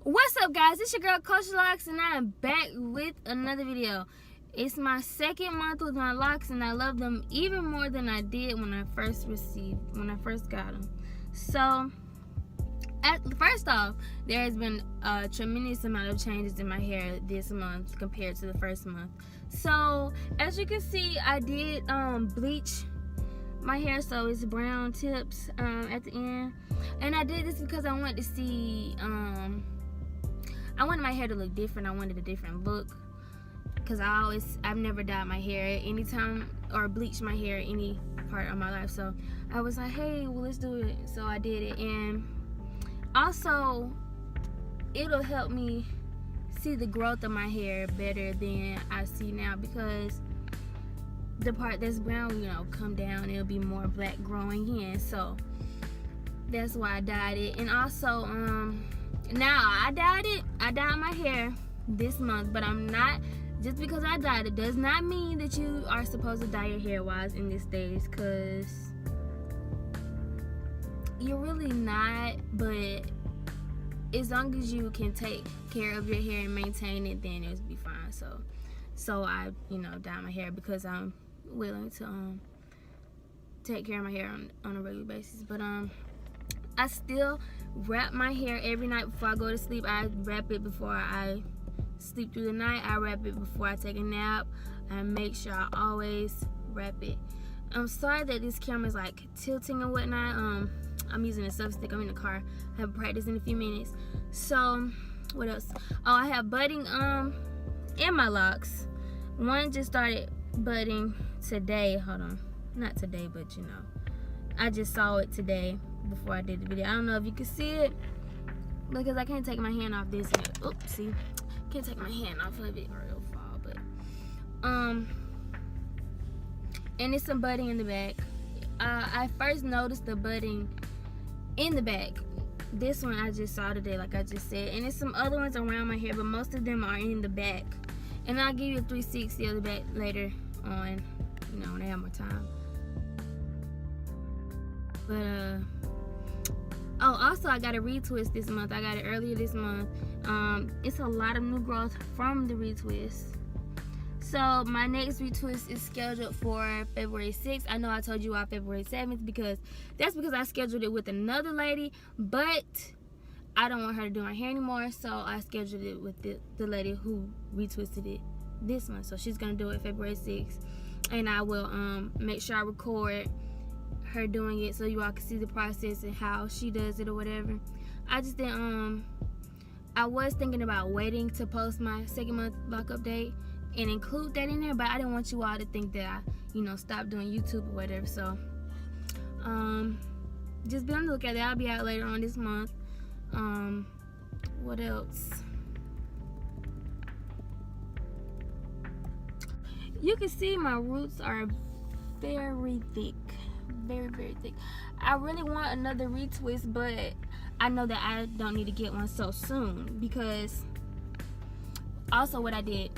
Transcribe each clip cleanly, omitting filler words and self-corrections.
What's up, guys? It's your girl Coach Locks, and I am back with another video. It's my second month with my locks, and I love them even more than I did when I first got them. So, first off, there has been a tremendous amount of changes in my hair this month compared to the first month. So, as you can see, I did bleach my hair, so it's brown tips at the end, and I did this because I wanted to see I wanted my hair to look different. I wanted a different look because I've never dyed my hair anytime or bleached my hair any part of my life. So I was like, hey, well, let's do it. So I did it, and also it'll help me see the growth of my hair better than I see now, because the part that's brown, come down, it'll be more black growing in. So that's why I dyed it. And also now I dyed my hair this month, but I'm not, just because I dyed it does not mean that you are supposed to dye your hair wise in these days, because you're really not. But as long as you can take care of your hair and maintain it, then it'll be fine. So I dye my hair because I'm willing to take care of my hair on a regular basis. But I still wrap my hair every night before I go to sleep. I wrap it before I sleep through the night. I wrap it before I take a nap. I make sure I always wrap it. I'm sorry that this camera is like tilting and whatnot. I'm using a substick. I'm in the car. I have practice in a few minutes. So what else? Oh, I have budding in my locks. One just started budding today. Hold on, not today, but I just saw it today before I did the video. I don't know if you can see it because I can't take my hand off this. Oops, see, can't take my hand off of it or it'll fall. But and it's some budding in the back. I first noticed the budding in the back. This one I just saw today, like I just said, and there's some other ones around my hair, but most of them are in the back. And I'll give you a 360 of the back later on, when I have more time. But oh, also I got a retwist this month. I got it earlier this month. It's a lot of new growth from the retwist. So my next retwist is scheduled for February 6th. I know I told you all February 7th because I scheduled it with another lady, but I don't want her to do my hair anymore, so I scheduled it with the lady who retwisted it this month. So she's gonna do it February 6th, and I will make sure I record her doing it so you all can see the process and how she does it or whatever. I just didn't I was thinking about waiting to post my second month lock update and include that in there, but I didn't want you all to think that I stopped doing YouTube or whatever. So just be on the lookout. I'll be out later on this month. What else? You can see my roots are very thick, very thick. I really want another retwist, but I know that I don't need to get one so soon, because also what I did,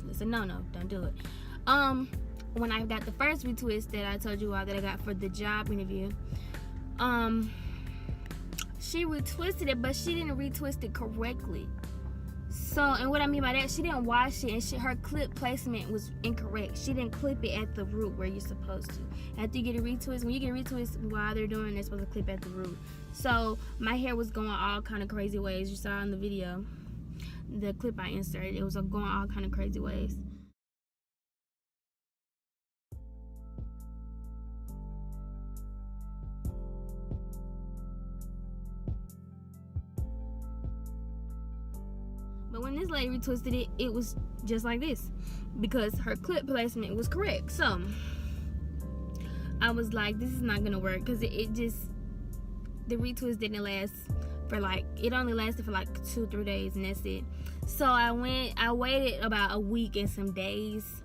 listen, no, don't do it. When I got the first retwist that I told you all that I got for the job interview, she retwisted it, but she didn't retwist it correctly. So, and what I mean by that, she didn't wash it, and her clip placement was incorrect. She didn't clip it at the root where you're supposed to. After you get a retwist, when you get a retwist while they're doing, they're supposed to clip at the root. So my hair was going all kind of crazy ways. You saw in the video, the clip I inserted, it was going all kind of crazy ways. But when this lady retwisted it, it was just like this, because her clip placement was correct. So I was like, this is not gonna work, because the retwist didn't last for it only lasted for 2-3 days, and that's it. So I waited about a week and some days,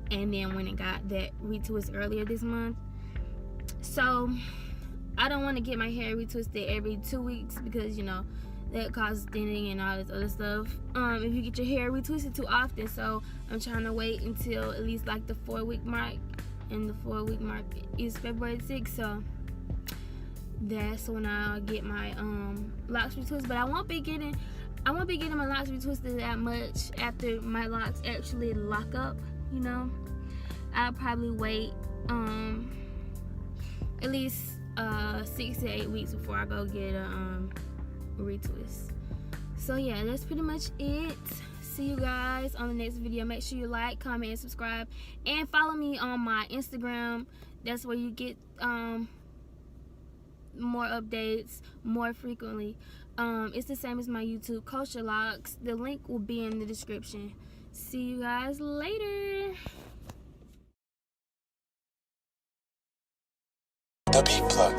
and then went and got that retwist earlier this month. So I don't want to get my hair retwisted every 2 weeks, because that causes thinning and all this other stuff if you get your hair retwisted too often. So I'm trying to wait until at least the 4-week mark, and the 4-week mark is February 6th. So that's when I'll get my locks retwist. But I won't be getting I won't be getting my locks retwisted that much after my locks actually lock up, you know. I'll probably wait at least 6 to 8 weeks before I go get a retwist. So yeah, that's pretty much it. See you guys on the next video. Make sure you like, comment, and subscribe, and follow me on my Instagram. That's where you get more updates more frequently. It's the same as my YouTube, Culture Locks. The link will be in the description. See you guys later. The beat plug.